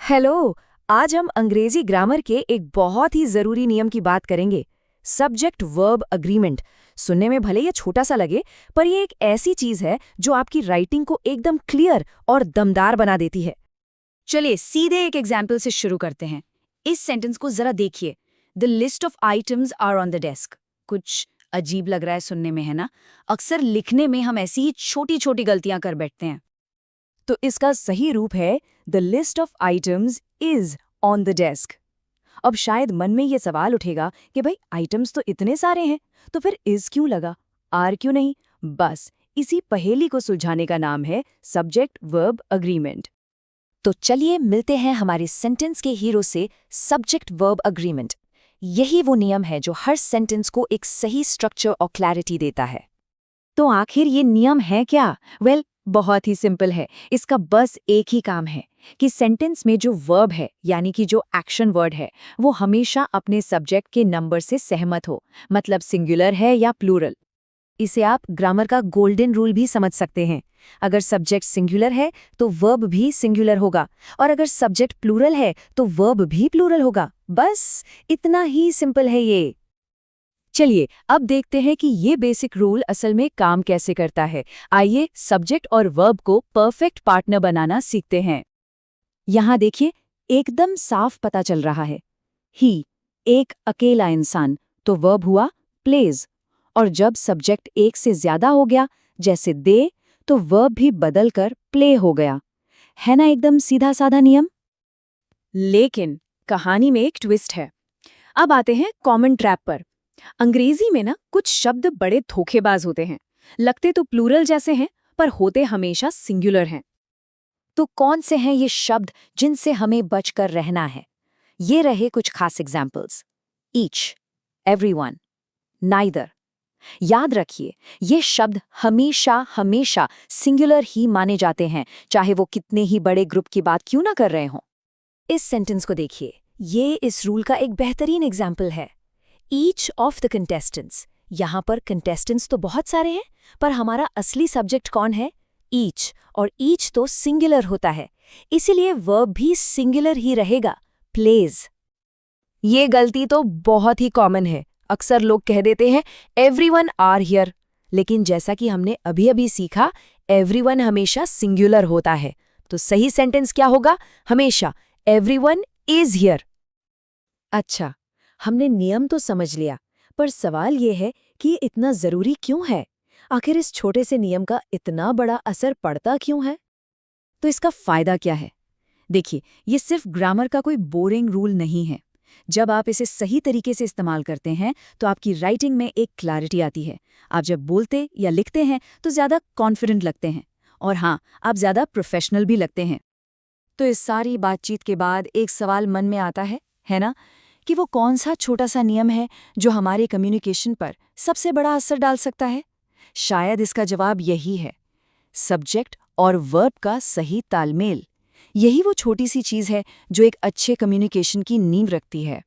Hello. आज हम अंग्रेजी ग्रामर के एक बहुत ही जरूरी नियम की बात करेंगे, सब्जेक्ट वर्ब अग्रीमेंट। सुनने में भले ये छोटा सा लगे, पर ये एक ऐसी चीज है जो आपकी राइटिंग को एकदम क्लियर और दमदार बना देती है। चलिए सीधे एक एग्जाम्पल से शुरू करते हैं। इस सेंटेंस को जरा देखिए। The list of items are on the desk. कुछ अजीब लग रहा है सुनने में, है ना? अक्सर लिखने में हम ऐसी ही छोटी छोटी गलतियां कर बैठते हैं। तो इसका सही रूप है the list of items is on the desk. अब शायद मन में ये सवाल उठेगा कि भाई आइटम्स तो इतने सारे हैं, तो फिर इज क्यों लगा, आर क्यों नहीं? बस इसी पहेली को सुलझाने का नाम है सब्जेक्ट वर्ब अग्रीमेंट। तो चलिए मिलते हैं हमारे सेंटेंस के हीरो से, सब्जेक्ट वर्ब अग्रीमेंट। यही वो नियम है जो हर सेंटेंस को एक सही स्ट्रक्चर और क्लैरिटी देता है। तो आखिर ये नियम है क्या? बहुत ही सिंपल है। इसका बस एक ही काम है कि सेंटेंस में जो वर्ब है, यानी कि जो एक्शन वर्ड है, वो हमेशा अपने सब्जेक्ट के नंबर से सहमत हो, मतलब सिंगुलर है या प्लूरल। इसे आप ग्रामर का गोल्डन रूल भी समझ सकते हैं। अगर सब्जेक्ट सिंगुलर है तो वर्ब भी सिंगुलर होगा, और अगर सब्जेक्ट प्लूरल है तो वर्ब भी प्लूरल होगा। बस इतना ही सिंपल है ये। चलिए अब देखते हैं कि ये बेसिक रूल असल में काम कैसे करता है। आइए सब्जेक्ट और वर्ब को परफेक्ट पार्टनर बनाना सीखते हैं। यहाँ देखिए, एकदम साफ पता चल रहा है। ही, एक अकेला इंसान, तो वर्ब हुआ प्लेज। और जब सब्जेक्ट एक से ज्यादा हो गया, जैसे दे, तो वर्ब भी बदलकर प्ले हो गया। है ना एकदम सीधा साधा नियम? लेकिन कहानी में एक ट्विस्ट है। अब आते हैं कॉमन ट्रैप पर। अंग्रेजी में ना कुछ शब्द बड़े धोखेबाज होते हैं। लगते तो प्लूरल जैसे हैं, पर होते हमेशा सिंगुलर हैं। तो कौन से हैं ये शब्द जिनसे हमें बचकर रहना है? ये रहे कुछ खास एग्जाम्पल्स। Each, everyone, neither. याद रखिए, ये शब्द हमेशा हमेशा सिंगुलर ही माने जाते हैं, चाहे वो कितने ही बड़े ग्रुप की बात क्यों ना कर रहे हों। इस सेंटेंस को देखिए, ये इस रूल का एक बेहतरीन एग्जाम्पल है। Each of the contestants. यहाँ पर कंटेस्टेंट्स तो बहुत सारे हैं, पर हमारा असली सब्जेक्ट कौन है? ईच। और ईच तो सिंगुलर होता है, इसीलिए वर्ब भी सिंगुलर ही रहेगा, प्लेज। ये गलती तो बहुत ही कॉमन है। अक्सर लोग कह देते हैं एवरीवन आर हियर, लेकिन जैसा कि हमने अभी अभी सीखा, एवरीवन हमेशा सिंगुलर होता है। तो सही सेंटेंस क्या होगा? हमेशा एवरीवन इज हियर। अच्छा, हमने नियम तो समझ लिया, पर सवाल ये है कि ये इतना जरूरी क्यों है? आखिर इस छोटे से नियम का इतना बड़ा असर पड़ता क्यों है? तो इसका फायदा क्या है? देखिए, ये सिर्फ ग्रामर का कोई बोरिंग रूल नहीं है। जब आप इसे सही तरीके से इस्तेमाल करते हैं तो आपकी राइटिंग में एक क्लैरिटी आती है। आप जब बोलते या लिखते हैं तो ज़्यादा कॉन्फिडेंट लगते हैं, और हाँ, आप ज़्यादा प्रोफेशनल भी लगते हैं। तो इस सारी बातचीत के बाद एक सवाल मन में आता है ना, कि वो कौन सा छोटा सा नियम है जो हमारे कम्युनिकेशन पर सबसे बड़ा असर डाल सकता है? शायद इसका जवाब यही है, सब्जेक्ट और वर्ब का सही तालमेल। यही वो छोटी सी चीज़ है जो एक अच्छे कम्युनिकेशन की नींव रखती है।